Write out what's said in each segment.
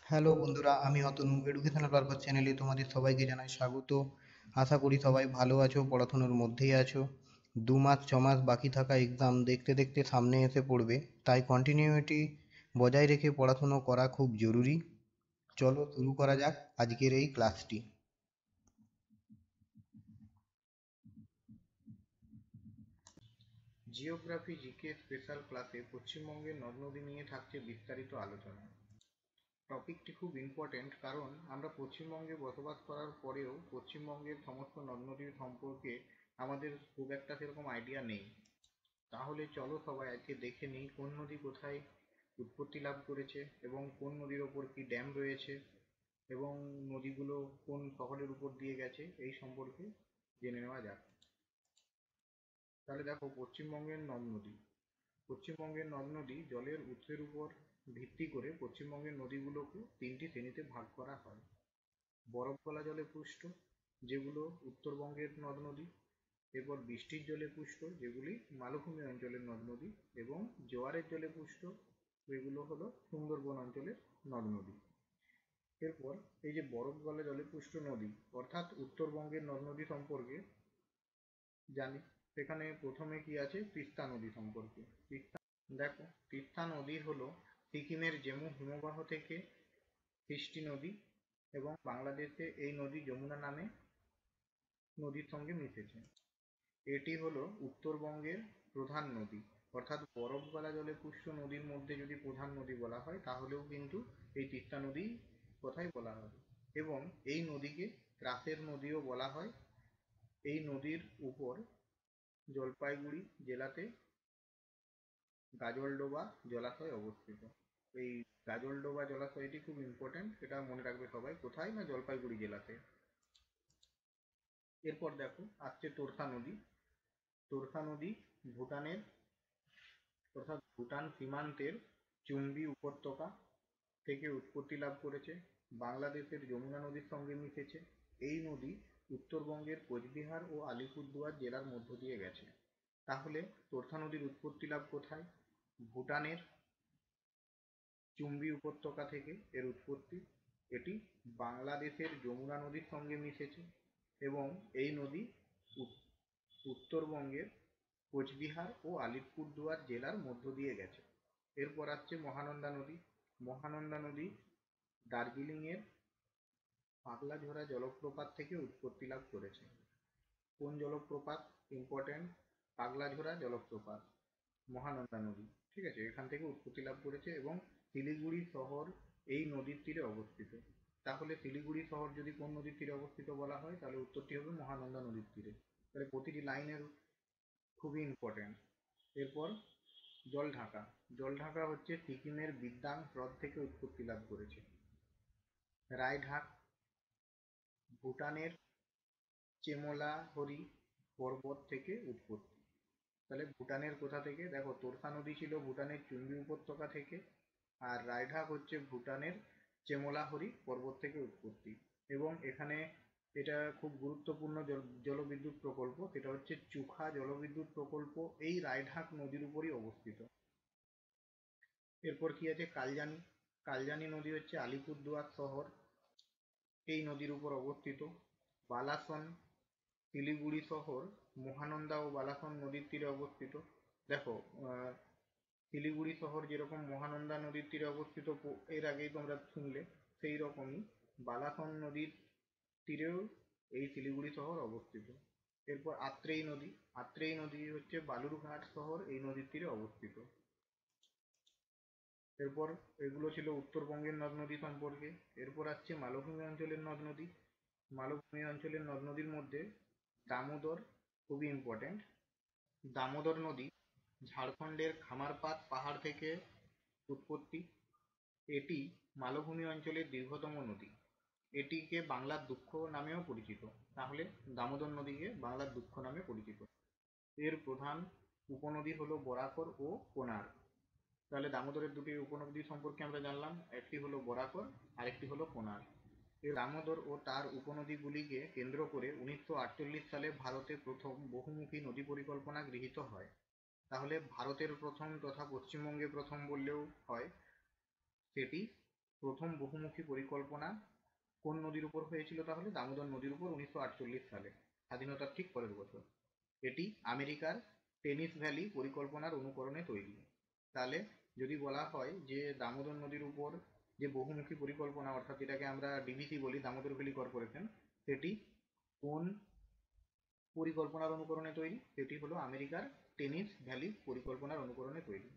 Hello বন্ধুরা, আমি Atanu educational purpose চ্যানেলে তোমাদের সবাইকে জানাই স্বাগত। আশা করি সবাই ভালো আছো, পড়াশোনার মধ্যেই আছো। 2 মাস 6 মাস বাকি থাকা এক্সাম দেখতে দেখতে সামনে এসে পড়বে, তাই কন্টিনিউইটি বজায় রেখে পড়াশুনো করা খুব জরুরি। চলো শুরু করা যাক আজকের এই ক্লাসটি। জিওগ্রাফি জিকে স্পেশাল ক্লাসে পশ্চিমবঙ্গের নদ নদী নিয়ে থাকছে বিস্তারিত আলোচনা। টপিকটি খুব ইম্পর্টেন্ট, কারণ আমরা পশ্চিমবঙ্গে বসবাস করার পরেও পশ্চিমবঙ্গের সমস্ত নদ নদীর সম্পর্কে আমাদের খুব একটা সেরকম আইডিয়া নেই। তাহলে চলো সবাই আজকে দেখে নিই কোন নদী কোথায় উৎপত্তি লাভ করেছে এবং কোন নদীর ওপর কি ড্যাম রয়েছে এবং নদীগুলো কোন শহরের উপর দিয়ে গেছে এই সম্পর্কে জেনে নেওয়া যাক। তাহলে দেখো, পশ্চিমবঙ্গের নদ নদী। পশ্চিমবঙ্গের নদ নদী জলের উৎসের উপর ভিত্তি করে পশ্চিমবঙ্গের নদীগুলোকে 3টি শ্রেণীতে ভাগ করা হয়। বরফ গলা জলে পুষ্ট, যেগুলো উত্তরবঙ্গের নদ নদী। এরপর বৃষ্টির জলে পুষ্ট, যেগুলি মালভূমি অঞ্চলের নদ নদী। এবং জোয়ারের জলে পুষ্ট, যেগুলো হলো সুন্দরবন অঞ্চলের নদ নদী। এরপর এই যে বরফ গলা জলে পুষ্ট নদী অর্থাৎ উত্তরবঙ্গের নদ নদী সম্পর্কে জানি। সেখানে প্রথমে কি আছে, তিস্তা নদী সম্পর্কে। দেখো, তিস্তা নদী হলো সিকিমের জেমু হিমবাহ থেকে সৃষ্টি নদী এবং বাংলাদেশে এই নদী যমুনা নামে নদীর সঙ্গে মিশেছে। এটি হলো উত্তরবঙ্গের প্রধান নদী, অর্থাৎ বরফ গলা জলে পুষ্ট নদীর মধ্যে যদি প্রধান নদী বলা হয় তাহলেও কিন্তু এই তিস্তা নদী কথাই বলা হয়। এবং এই নদীকে ক্রাসের নদীও বলা হয়। এই নদীর উপর জলপাইগুড়ি জেলাতে গাজলডোবা জলাশয় অবস্থিত। এই গাজলডোবা জলাশয়টি খুব ইম্পর্টেন্ট, এটা মনে রাখবে সবাই। কোথায় না, জলপাইগুড়ি জেলাতে। এরপর দেখো আসছে তোরসা নদী। তোরসা নদী ভুটানের অর্থাৎ ভুটান সীমান্তের চুম্বি উপত্যকা থেকে উৎপত্তি লাভ করেছে, বাংলাদেশের যমুনা নদীর সঙ্গে মিশেছে। এই নদী উত্তরবঙ্গের কোচবিহার ও আলিপুরদুয়ার জেলার মধ্য দিয়ে গেছে। তাহলে তোরসা নদীর উৎপত্তি লাভ কোথায়? ভুটানের চুম্বি উপত্যকা থেকে এর উৎপত্তি। এটি বাংলাদেশের যমুনা নদীর সঙ্গে মিশেছে এবং এই নদী উত্তরবঙ্গের কোচবিহার ও আলিপুরদুয়ার জেলার মধ্য দিয়ে গেছে। এরপর আসছে মহানন্দা নদী। মহানন্দা নদী দার্জিলিংয়ের পাগলাঝোড়া জলপ্রপাত থেকে উৎপত্তি লাভ করেছে। কোন জলপ্রপাত? ইম্পর্টেন্ট, পাগলাঝোড়া জলপ্রপাত, মহানন্দা নদী। ঠিক আছে, এখান থেকে উৎপত্তি লাভ করেছে এবং শিলিগুড়ি শহর এই নদীর তীরে অবস্থিত। তাহলে শিলিগুড়ি শহর যদি কোন নদীর তীরে অবস্থিত বলা হয় তাহলে উত্তরটি হবে মহানন্দা নদীর তীরে। তাহলে প্রতিটি লাইনের খুবই ইম্পর্টেন্ট। এরপর জলঢাকা। জলঢাকা হচ্ছে সিকিমের বিদ্যাং হ্রদ থেকে উৎপত্তি লাভ করেছে। রায়ঢাক ভুটানের চেমোলাহরি পর্বত থেকে উৎপত্তি। তাহলে ভুটানের কোথা থেকে? দেখো, তোরসা নদী ছিল ভুটানের চুম্বি উপত্যকা থেকে, আর রায়ঢাক হচ্ছে ভুটানের চেমোলাহরি পর্বত থেকে উৎপত্তি। এবং এখানে এটা খুব গুরুত্বপূর্ণ জলবিদ্যুৎ প্রকল্প, সেটা হচ্ছে চুখা জলবিদ্যুৎ প্রকল্প, এই রায়ঢাক নদীর উপরই অবস্থিত। এরপর কি আছে, কালজানি। কালজানি নদী হচ্ছে আলিপুরদুয়ার শহর এই নদীর উপর অবস্থিত। বালাসন শিলিগুড়ি শহর মহানন্দা ও বালাসন নদীর তীরে অবস্থিত। দেখো, শিলিগুড়ি শহর যেরকম মহানন্দা নদীর তীরে অবস্থিত, এর আগেই তোমরা শুনলে, সেই রকমই বালাসন নদীর তীরেও এই শিলিগুড়ি শহর অবস্থিত। এরপর আত্রেই নদী। আত্রেই নদী হচ্ছে বালুরঘাট শহর এই নদীর তীরে অবস্থিত। এরপর এগুলো ছিল উত্তরবঙ্গের নদ নদী সম্পর্কে। এরপর আসছে মালভূমি অঞ্চলের নদ নদী। মালভূমি অঞ্চলের নদ নদীর মধ্যে দামোদর খুবই ইম্পর্টেন্ট। দামোদর নদী ঝাড়খণ্ডের খামারপাত পাহাড় থেকে উৎপত্তি। এটি মালভূমি অঞ্চলের দীর্ঘতম নদী। এটিকে বাংলার দুঃখ নামেও পরিচিত। তাহলে দামোদর নদীকে বাংলার দুঃখ নামে পরিচিত। এর প্রধান উপনদী হলো বরাকর ও কোনার। তাহলে দামোদরের দুটি উপনদী সম্পর্কে আমরা জানলাম, একটি হলো বরাকর, আরেকটি হলো কোনার। এই দামোদর ও তার উপনদীগুলিকে কেন্দ্র করে 1948 সালে ভারতে প্রথম বহুমুখী নদী পরিকল্পনা গৃহীত হয়। তাহলে ভারতের প্রথম তথা পশ্চিমবঙ্গে প্রথম বললেও হয় সেটি প্রথম বহুমুখী পরিকল্পনা কোন নদীর উপর হয়েছিল? তাহলে দামোদর নদীর উপর 1948 সালে, স্বাধীনতার ঠিক পরের বছর। এটি আমেরিকার টেনিস ভ্যালি পরিকল্পনার অনুকরণে তৈরি। তাহলে যদি বলা হয় যে দামোদর নদীর উপর যে বহুমুখী পরিকল্পনা, অর্থাৎ যেটাকে আমরা ডিভিসি বলি, দামোদর ভ্যালি কর্পোরেশন, সেটি কোন পরিকল্পনার অনুকরণে তৈরি? সেটি হলো আমেরিকার টেনিস ভ্যালি পরিকল্পনার অনুকরণে তৈরি।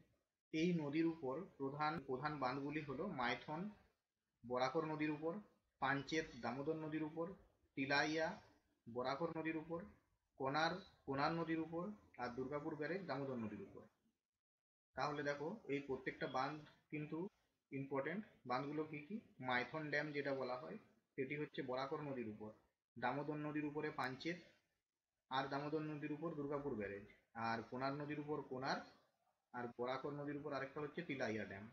এই নদীর উপর প্রধান প্রধান বাঁধগুলি হলো মাইথন বরাকর নদীর উপর, পাঞ্চেত দামোদর নদীর উপর, তিলাইয়া বরাকর নদীর উপর, কোনার নদীর উপর, আর দুর্গাপুর ব্যারেজ দামোদর নদীর উপর। তাহলে দেখো এই প্রত্যেকটা বাঁধ কিন্তু ইম্পর্টেন্ট। বাঁধগুলো কি কি? মাইথন ড্যাম যেটা বলা হয় সেটি হচ্ছে বরাকর নদীর উপর, দামোদর নদীর উপরে পাঞ্চেত, আর দামোদর নদীর উপর দুর্গাপুর ব্যারেজ, আর কোনার নদীর উপর কোনার, আর বরাকর নদীর উপর আরেকটা হচ্ছে তিলাইয়া ড্যাম।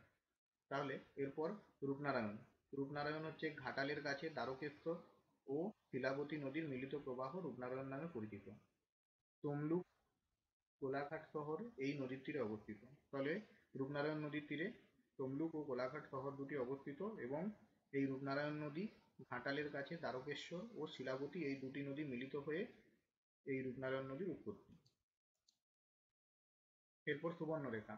তাহলে এরপর রূপনারায়ণ। রূপনারায়ণ হচ্ছে ঘাটালের কাছে দ্বারকেশ্বর ও শিলাবতী নদীর মিলিত প্রবাহ রূপনারায়ণ নামে পরিচিত। তমলুক কোলাঘাট শহর এই নদীর তীরে অবস্থিত। ফলে রূপনারায়ণ নদীর তীরে তমলুক ও কোলাঘাট শহর দুটি অবস্থিত, এবং এই রূপনারায়ণ নদী ঘাটালের কাছে দ্বারকেশ্বর ও শিলাবতী এই দুটি নদী মিলিত হয়ে এই রূপনারায়ণ নদীর উৎপত্তি। এরপর সুবর্ণরেখা।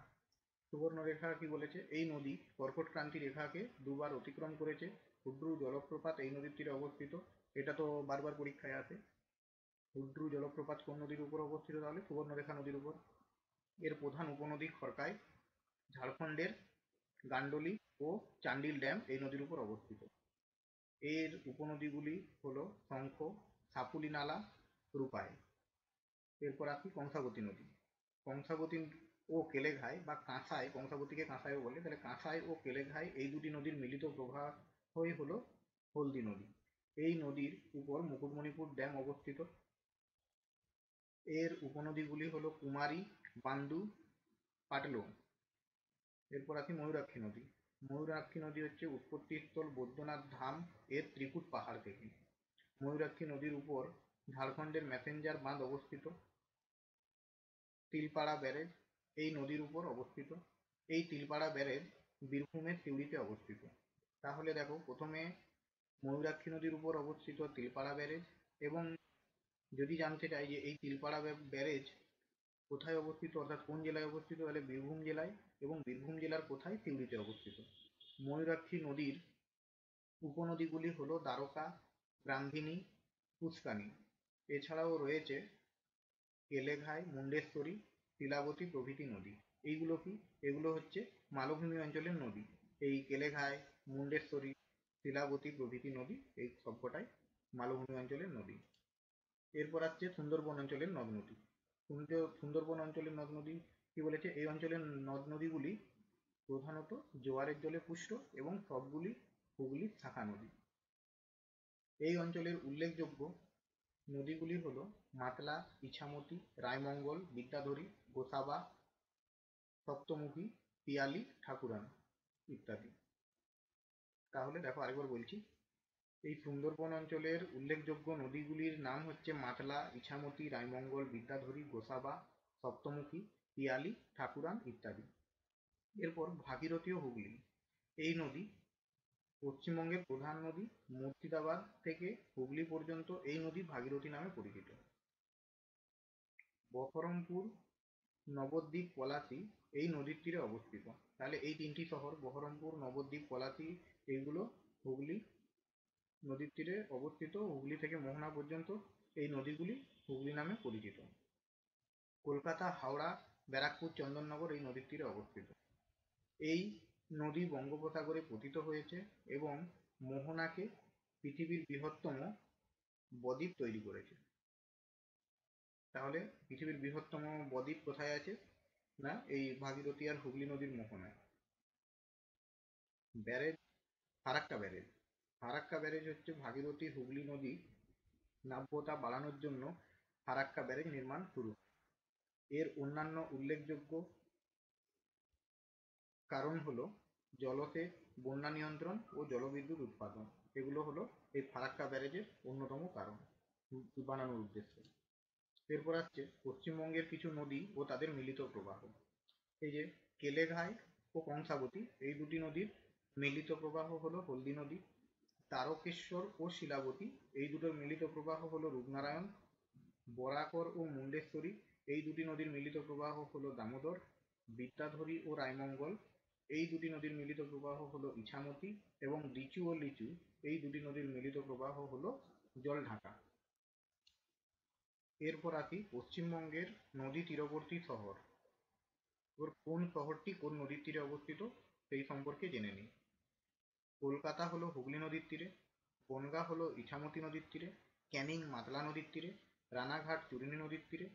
সুবর্ণরেখা কি বলেছে? এই নদী কর্কট ক্রান্তি রেখাকে দুবার অতিক্রম করেছে। হুড্রু জলপ্রপাত এই নদীর তীরে অবস্থিত। এটা তো বারবার পরীক্ষায় আসে। হুড্রু জলপ্রপাত কোন নদীর উপর অবস্থিত? তাহলে সুবর্ণরেখা নদীর উপর। এর প্রধান উপনদী খড়কাই। ঝাড়খণ্ডের গান্ডোলি ও চান্ডিল ড্যাম এই নদীর উপর অবস্থিত। এর উপনদীগুলি হলো শঙ্খ, সাপুলি নালা, রূপাই। এরপর আসি কংসাবতী নদী। কংসাবতী ও কেলেঘাই বা কাঁসাই, কংসাবতীকে কাঁসাইও বলে, তাহলে কাঁসাই ও কেলেঘাই এই দুটি নদীর মিলিত প্রবাহই হলো হলদি নদী। এই নদীর উপর মুকুটমণিপুর ড্যাম অবস্থিত। এর উপনদীগুলি হলো কুমারী, বান্দু, পাটলো। এরপর আসি ময়ূরাক্ষী নদী। ময়ূরাক্ষী নদী হচ্ছে উৎপত্তিস্থল বৈদ্যনাথ ধাম এর ত্রিকুট পাহাড় থেকে। ময়ূরাক্ষী নদীর উপর ঝাড়খণ্ডের ম্যাসেঞ্জার বাঁধ অবস্থিত। তিলপাড়া ব্যারেজ এই নদীর উপর অবস্থিত। এই তিলপাড়া ব্যারেজ বীরভূমের সিউড়িতে অবস্থিত। তাহলে দেখো, প্রথমে ময়ূরাক্ষী নদীর উপর অবস্থিত তিলপাড়া ব্যারেজ, এবং যদি জানতে চাই যে এই তিলপাড়া ব্যারেজ কোথায় অবস্থিত, অর্থাৎ কোন জেলায় অবস্থিত, তাহলে বীরভূম জেলায়, এবং বীরভূম জেলার কোথায়? সিউড়িতে অবস্থিত। ময়ূরাক্ষী নদীর উপনদীগুলি হলো দ্বারকা, ব্রাহ্মণী, পুষ্কানি। এছাড়াও রয়েছে কেলেঘাই, মুন্ডেশ্বরী, শিলাবতী প্রভৃতি নদী। এইগুলো কি? এগুলো হচ্ছে মালভূমি অঞ্চলের নদী। এই কেলেঘাই, মুন্ডেশ্বরী, শিলাবতী প্রভৃতি নদী এই সবকটাই মালভূমি অঞ্চলের নদী। এরপর আসছে সুন্দরবন অঞ্চলের নদ নদী। সুন্দরবন অঞ্চলের নদ নদী কি বলেছে? এই অঞ্চলের নদ নদীগুলি প্রধানত জোয়ারের জলে পুষ্ট এবং সবগুলি হুগলির শাখা নদী। এই অঞ্চলের উল্লেখযোগ্য নদীগুলি হলো মাতলা, ইছামতি, রায়মঙ্গল, বিদ্যাধরী, গোসাবা, সপ্তমুখী, পিয়ালি, ঠাকুরান ইত্যাদি। তাহলে দেখো আরেকবার বলছি, এই সুন্দরবন অঞ্চলের উল্লেখযোগ্য নদীগুলির নাম হচ্ছে মাতলা, ইছামতি, রায়মঙ্গল, বিদ্যাধরী, গোসাবা, সপ্তমুখী, পিয়ালি, ঠাকুরান ইত্যাদি। এরপর ভাগীরথী ও হুগলি। এই নদী পশ্চিমবঙ্গের প্রধান নদী। মুর্শিদাবাদ থেকে হুগলি পর্যন্ত এই নদী ভাগীরথী নামে পরিচিত। বহরমপুর, নবদ্বীপ, পলাশী এই নদীর তীরে অবস্থিত। তাহলে এই তিনটি শহর, বহরমপুর, নবদ্বীপ, পলাশী, এইগুলো হুগলি নদীর তীরে অবস্থিত। হুগলি থেকে মোহনা পর্যন্ত এই নদীগুলি হুগলি নামে পরিচিত। কলকাতা, হাওড়া, ব্যারাকপুর, চন্দননগর এই নদীর তীরে অবস্থিত। এই নদী বঙ্গোপসাগরে পতিত হয়েছে এবং মোহনাকে পৃথিবীর বৃহত্তম বদ্বীপ তৈরি করেছে। তাহলে পৃথিবীর বৃহত্তম বদ্বীপ কোথায় আছে? না, এই ভাগীরথী আর হুগলি নদীর মোহনায়। Barrage, Farakka barrage. Farakka barrage হচ্ছে ভাগীরথী হুগলি নদী নাব্যতা বাড়ানোর জন্য ফারাক্কা ব্যারেজ নির্মাণ শুরু। এর অন্যান্য উল্লেখযোগ্য কারণ হলো জলসেচ, বন্যা নিয়ন্ত্রণ ও জলবিদ্যুৎ উৎপাদন। এগুলো হলো এই ফারাক্কা ব্যারেজের অন্যতম কারণ বানানোর উদ্দেশ্য। এরপর আসছে পশ্চিমবঙ্গের কিছু নদী ও তাদের মিলিত প্রবাহ। এই যে কেলেঘাই ও কংসাবতী এই দুটি নদীর মিলিত প্রবাহ হলো হলদি নদী। তারকেশ্বর ও শিলাবতী এই দুটোর মিলিত প্রবাহ হলো রূপনারায়ণ। বরাকর ও মুন্ডেশ্বরী এই দুটি নদীর মিলিত প্রবাহ হলো দামোদর। বিদ্যাধরী ও রায়মঙ্গল এই দুটি নদীর মিলিত প্রবাহ হলো ইছামতি। এবং ডিচু ও লিচু এই দুটি নদীর মিলিত প্রবাহ হলো জলঢাকা। এরপর আসি পশ্চিমবঙ্গের নদী তীরবর্তী শহর। কোন শহরটি কোন নদীর তীরে অবস্থিত সেই সম্পর্কে জেনে নিই। কলকাতা হলো হুগলি নদীর তীরে, বনগাঁ হলো ইছামতি নদীর তীরে, ক্যানিং মাতলা নদীর তীরে, রানাঘাট চূর্ণী নদীর তীরে।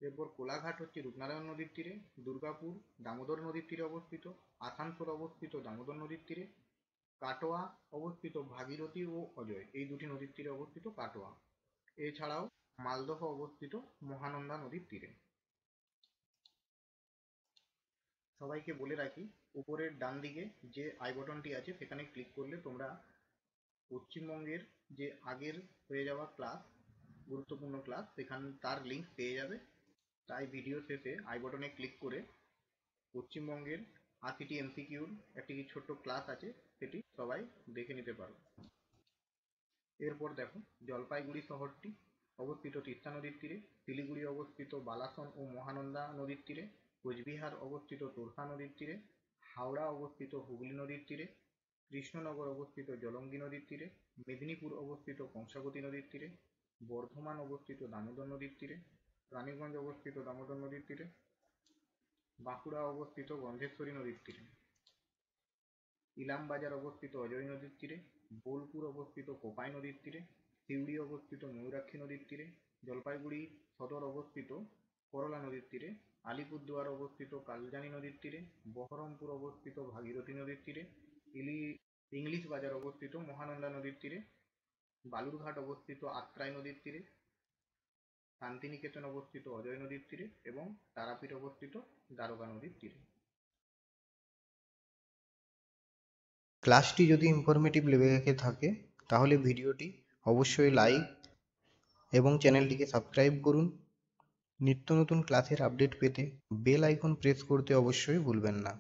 এরপর কোলাঘাট হচ্ছে রূপনারায়ণ নদীর তীরে, দুর্গাপুর দামোদর নদীর তীরে অবস্থিত, আসানসোল অবস্থিত দামোদর নদীর তীরে, কাটোয়া অবস্থিত ভাগীরথী ও অজয় এই দুটি নদীর তীরে অবস্থিত কাটোয়া। এছাড়াও মালদহ অবস্থিত মহানন্দা নদীর তীরে। সবাইকে বলে রাখি, উপরের ডান দিকে যে আই বটনটি আছে সেখানে ক্লিক করলে তোমরা পশ্চিমবঙ্গের যে আগের হয়ে যাওয়া ক্লাস, গুরুত্বপূর্ণ ক্লাস, সেখানে তার লিঙ্ক পেয়ে যাবে। তাই ভিডিও শেষে আই বটনে ক্লিক করে পশ্চিমবঙ্গের ৮০টি এমসিকিউর একটি ছোট্ট ক্লাস আছে, সেটি সবাই দেখে নিতে পারো। এরপর দেখো, জলপাইগুড়ি শহরটি অবস্থিত তিস্তা নদীর তীরে, শিলিগুড়ি অবস্থিত বালাসন ও মহানন্দা নদীর তীরে, কোচবিহার অবস্থিত তোরসা নদীর তীরে, হাওড়া অবস্থিত হুগলি নদীর তীরে, কৃষ্ণনগর অবস্থিত জলঙ্গি নদীর তীরে, মেদিনীপুর অবস্থিত কংসাবতী নদীর তীরে, বর্ধমান অবস্থিত দামোদর নদীর তীরে, রানীগঞ্জ অবস্থিত দামোদর নদীর তীরে, বাঁকুড়া অবস্থিত গন্ধেশ্বরী নদীর তীরে, ইলামবাজার অবস্থিত অজয় নদীর তীরে, বোলপুর অবস্থিত কোপাই নদীর তীরে, সিউড়ি অবস্থিত ময়ূরাক্ষী নদীর তীরে, জলপাইগুড়ি সদর অবস্থিত করলা নদীর তীরে, আলিপুরদুয়ার অবস্থিত কালজানি নদীর তীরে, বহরমপুর অবস্থিত ভাগীরথী নদীর তীরে, ইংলিশ বাজার অবস্থিত মহানন্দা নদীর তীরে, বালুরঘাট অবস্থিত আত্রাই নদীর তীরে, শান্তিনিকেতন অবস্থিত অজয় নদীর তীরে এবং তারাপীঠ অবস্থিত দ্বারকা নদীর তীরে। ক্লাসটি যদি ইনফরমেটিভ লেগে থাকে তাহলে ভিডিওটি অবশ্যই লাইক এবং চ্যানেলটিকে সাবস্ক্রাইব করুন। নিত্য নতুন ক্লাসের আপডেট পেতে বেল আইকন প্রেস করতে অবশ্যই ভুলবেন না।